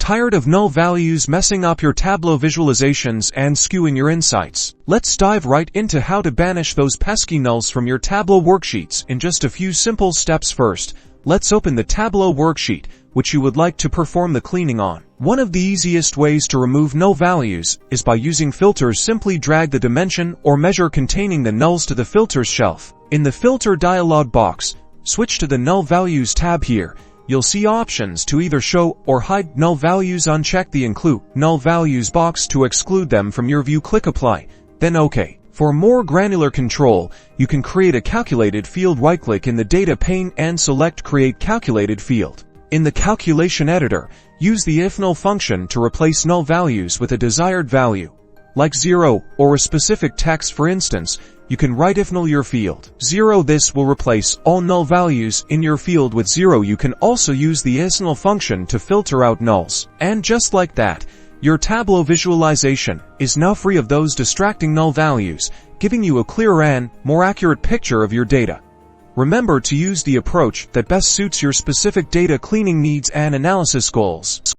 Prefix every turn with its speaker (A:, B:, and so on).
A: Tired of null values messing up your Tableau visualizations and skewing your insights? Let's dive right into how to banish those pesky nulls from your Tableau worksheets in just a few simple steps. First, let's open the Tableau worksheet, which you would like to perform the cleaning on. One of the easiest ways to remove null values is by using filters. Simply drag the dimension or measure containing the nulls to the filters shelf. In the filter dialog box, switch to the null values tab here. You'll see options to either show or hide null values. Uncheck the include null values box to exclude them from your view. Click apply, then OK. For more granular control, you can create a calculated field. Right-click in the data pane and select create calculated field. In the calculation editor, use the ifNull function to replace null values with a desired value, like 0 or a specific text. For instance, you can write ifNull your field 0. This will replace all null values in your field with 0. You can also use the isNull function to filter out nulls. And just like that, your Tableau visualization is now free of those distracting null values, giving you a clearer and more accurate picture of your data. Remember to use the approach that best suits your specific data cleaning needs and analysis goals.